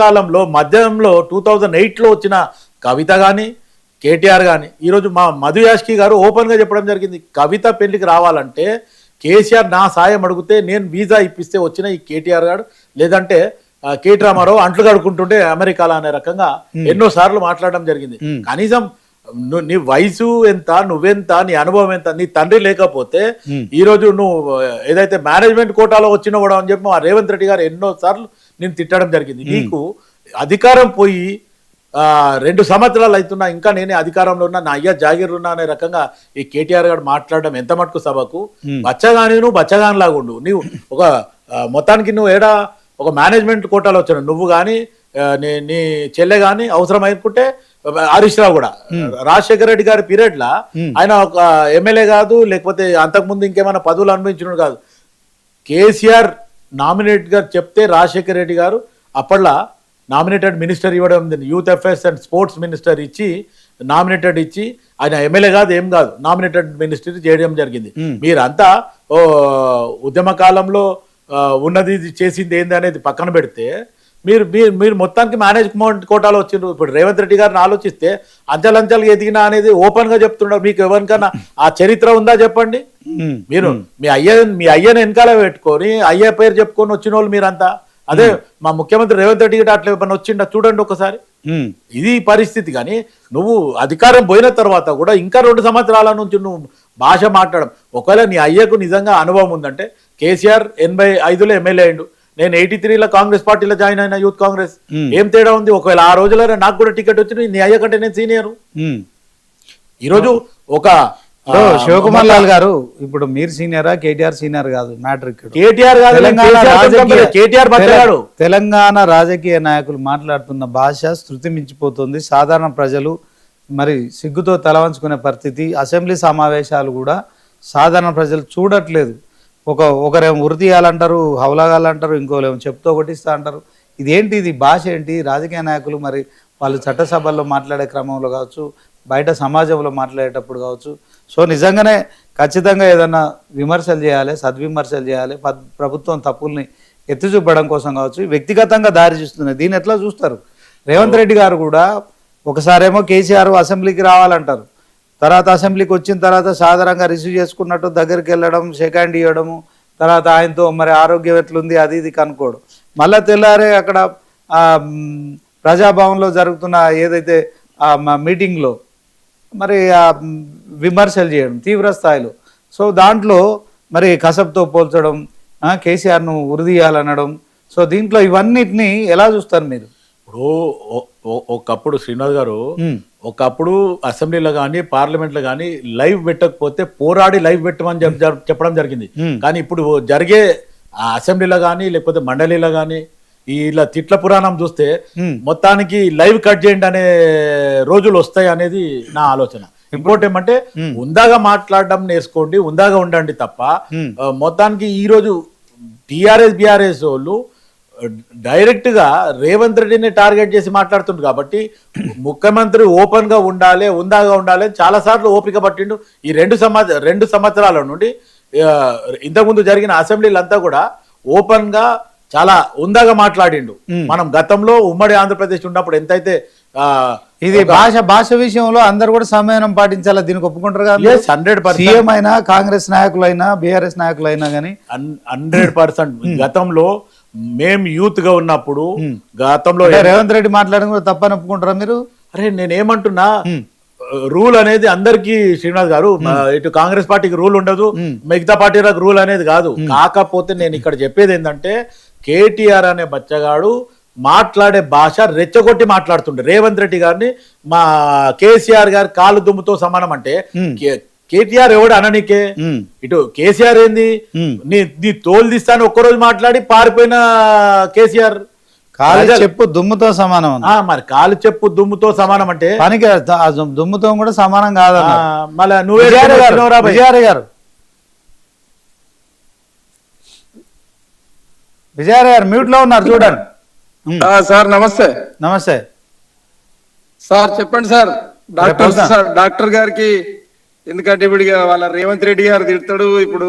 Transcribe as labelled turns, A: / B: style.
A: కాలంలో మధ్యంలో 2008లో వచ్చిన కవిత కానీ కేటీఆర్ కానీ ఈరోజు మా మధు యాష్కి గారు ఓపెన్గా చెప్పడం జరిగింది. కవిత పెళ్లికి రావాలంటే కేసీఆర్ నా సాయం అడిగితే నేను వీసా ఇప్పిస్తే వచ్చిన ఈ కేటీఆర్ గారు లేదంటే కేటీ రామారావు అంట్లు కడుకుంటుంటే అమెరికాలో అనే రకంగా ఎన్నో సార్లు మాట్లాడడం జరిగింది. కనీసం నీ వయసు ఎంత, నువ్వెంత, నీ అనుభవం ఎంత, నీ తండ్రి లేకపోతే ఈ రోజు నువ్వు ఏదైతే మేనేజ్మెంట్ కోటాలో వచ్చినా కూడా అని చెప్పి మా రేవంత్ రెడ్డి గారు ఎన్నో సార్లు నేను తిట్టడం జరిగింది. నీకు అధికారం పోయి 2 సంవత్సరాలు అవుతున్నా ఇంకా నేనే అధికారంలో ఉన్నా, నా అయ్యా జాగీర్ ఉన్నా అనే రకంగా ఈ కేటీఆర్ గారు మాట్లాడడం ఎంత మటుకు సభకు బచ్చగాని నువ్వు బచ్చగాని లాగా ఉండు. నువ్వు ఒక మొత్తానికి నువ్వు ఏడా ఒక మేనేజ్మెంట్ కోటాలో వచ్చాను నువ్వు కానీ నీ చెల్లె కానీ అవసరం అనుకుంటే హరీష్ రావు కూడా రాజశేఖర రెడ్డి గారి పీరియడ్ లా ఆయన ఒక ఎమ్మెల్యే కాదు, లేకపోతే అంతకుముందు ఇంకేమైనా పదవులు అనుభవించిన కాదు. కేసీఆర్ నామినేట్ గా చెప్తే రాజశేఖర రెడ్డి గారు అప్పట్లో నామినేటెడ్ మినిస్టర్ ఇవ్వడం, youth affairs and sports minister ఇచ్చి నామినేటెడ్ ఇచ్చి ఆయన ఎమ్మెల్యే కాదు ఏం కాదు నామినేటెడ్ మినిస్టర్ చేయడం జరిగింది. మీరంతా ఉద్యమ కాలంలో ఉన్నది చేసింది ఏంది అనేది పక్కన పెడితే మీరు మొత్తానికి మేనేజ్మెంట్ కోటాలో వచ్చిండ్రు. ఇప్పుడు రేవంత్ రెడ్డి గారిని ఆలోచిస్తే అంచెలంచెలు ఎదిగినా అనేది ఓపెన్ గా చెప్తున్నారు. మీకు ఎవరికైనా ఆ చరిత్ర ఉందా చెప్పండి. మీరు మీ అయ్యని వెనకాల పెట్టుకొని అయ్య పేరు చెప్పుకొని వచ్చిన వాళ్ళు మీరంతా. అదే మా ముఖ్యమంత్రి రేవంత్ రెడ్డి గారు అట్లా ఏమన్నా వచ్చిండ చూడండి ఒకసారి. ఇది పరిస్థితి. కానీ నువ్వు అధికారం పోయిన తర్వాత కూడా ఇంకా 2 సంవత్సరాల నుంచి నువ్వు భాష మాట్లాడడం. ఒకవేళ నీ అయ్యకు నిజంగా అనుభవం ఉందంటే కేసీఆర్ 85లో ఎమ్మెల్యే అయిండు, నేను 83లో కాంగ్రెస్ పార్టీలో జాయిన్ అయిన యూత్ కాంగ్రెస్. ఏం తేడా ఉంది? ఒకవేళ ఆ రోజుల్లో నాకు కూడా టికెట్ వచ్చింది, నీ అయ్య కంటే నేను సీనియర్. ఈరోజు ఒక
B: శివకుమార్ లాల్ గారు ఇప్పుడు మీరు సీనియరా కేటీఆర్ సీనియర్ కాదు మ్యాటర్.
A: కేటీఆర్
B: తెలంగాణ రాజకీయ నాయకులు మాట్లాడుతున్న భాష శృతి మించిపోతుంది. సాధారణ ప్రజలు మరి సిగ్గుతో తలవంచుకునే పరిస్థితి. అసెంబ్లీ సమావేశాలు కూడా సాధారణ ప్రజలు చూడట్లేదు. ఒకరేమో ఉరితీయాలంటారు, హౌలాగాలంటారు, ఇంకోలేమో చెప్తూ కొట్టిస్తా అంటారు. ఇదేంటి? ఇది భాష ఏంటి? రాజకీయ నాయకులు మరి వాళ్ళు చట్టసభల్లో మాట్లాడే క్రమంలో కావచ్చు, బయట సమాజంలో మాట్లాడేటప్పుడు కావచ్చు. సో నిజంగానే ఖచ్చితంగా ఏదన్నా విమర్శలు చేయాలి, సద్విమర్శలు చేయాలి. ప్రభుత్వం తప్పుల్ని ఎత్తి చూపడం కోసం కావచ్చు, వ్యక్తిగతంగా దారి చూస్తున్నాయి. దీన్ని ఎట్లా చూస్తారు? రేవంత్ రెడ్డి గారు కూడా ఒకసారేమో కేసీఆర్ అసెంబ్లీకి రావాలంటారు, తర్వాత అసెంబ్లీకి వచ్చిన తర్వాత సాధారణంగా రిసీవ్ చేసుకున్నట్టు దగ్గరికి వెళ్ళడం, షేక్ హ్యాండ్ ఇవ్వడము, తర్వాత ఆయనతో మరి ఆరోగ్యం ఎట్లుంది అది ఇది కనుక్కోవడం, మళ్ళీ తెల్లారే అక్కడ ప్రజాభవన్లో జరుగుతున్న ఏదైతే మీటింగ్లో మరి విమర్శలు చేయడం తీవ్ర స్థాయిలో. సో దాంట్లో మరి కసబ్తో పోల్చడం, కేసీఆర్ను ఉరిదీయాలనడం. సో దీంట్లో ఇవన్నిటిని ఎలా చూస్తారు మీరు?
A: ఇప్పుడు ఒకప్పుడు శ్రీనివాస్ గారు ఒకప్పుడు అసెంబ్లీలో కానీ పార్లమెంట్లో కానీ లైవ్ పెట్టకపోతే పోరాడి లైవ్ పెట్టమని చెప్పడం జరిగింది. కానీ ఇప్పుడు జరిగే అసెంబ్లీలో కానీ లేకపోతే మండలిలో కానీ ఇలా తిట్ల పురాణం చూస్తే మొత్తానికి లైవ్ కట్ చేయండి అనే రోజులు వస్తాయి అనేది నా ఆలోచన. ఇంకోటి ఏమంటే ఉందాగా మాట్లాడడం నేర్చుకోండి, ఉందాగా ఉండండి తప్ప మొత్తానికి ఈ రోజు టీఆర్ఎస్ బీఆర్ఎస్ వాళ్ళు డైరెక్ట్ గా రేవంత్ రెడ్డిని టార్గెట్ చేసి మాట్లాడుతుండ్రు. కాబట్టి ముఖ్యమంత్రి ఓపెన్ గా ఉండాలి, ఉందాగా ఉండాలి. చాలా సార్లు ఓపిక పట్టిండు. ఈ 2 సంవత్సరాల నుండి ఇంతకుముందు జరిగిన అసెంబ్లీలంతా కూడా ఓపెన్ గా చాలా ఉందాగా మాట్లాడిండు. మనం గతంలో ఉమ్మడి ఆంధ్రప్రదేశ్ ఉన్నప్పుడు ఎంతైతే
B: ఇది భాష విషయంలో అందరు కూడా సమయం పాటించాలా, దీనికి ఒప్పుకుంటారు కదా.
A: 100%
B: సీఎం అయినా కాంగ్రెస్ నాయకులైనా బీఆర్ఎస్ నాయకులైనా కానీ
A: 100% గతంలో మేము యూత్ గా ఉన్నప్పుడు గతంలో
B: రేవంత్ రెడ్డి మాట్లాడడం కూడా తప్పని ఒప్పుకుంటారా మీరు?
A: అరే నేనేమంటున్నా, రూల్ అనేది అందరికి శ్రీనివాస్ గారు ఇటు కాంగ్రెస్ పార్టీకి రూల్ ఉండదు, మిగతా పార్టీలకు రూల్ అనేది కాదు. కాకపోతే నేను ఇక్కడ చెప్పేది ఏంటంటే కేటీఆర్ అనే బచ్చగాడు మాట్లాడే భాష రెచ్చగొట్టి మాట్లాడుతుండే రేవంత్ రెడ్డి గారిని మా కేసీఆర్ గారి కాలు దుమ్ముతో సమానం. అంటే కేటీఆర్ ఎవడు అననికే, ఇటు కేసీఆర్ ఏంది నీ తోలు తీస్తాను ఒక్కరోజు మాట్లాడి పారిపోయిన కేసీఆర్
B: కాలు చెప్పు దుమ్ముతో సమానం.
A: మరి కాలు చెప్పు దుమ్ముతో సమానం అంటే
B: పనికి దుమ్ముతో కూడా సమానం కాదన్న.
A: మళ్ళీ నువ్వే
B: విజయారాయ్ గారు మ్యూట్ లో ఉన్నారు చూడండి.
C: సార్ నమస్తే.
B: నమస్తే
C: సార్, చెప్పండి సార్. డాక్టర్ గారికి ఎందుకంటే ఇప్పుడు వాళ్ళ రేవంత్ రెడ్డి గారు తిడతాడు ఇప్పుడు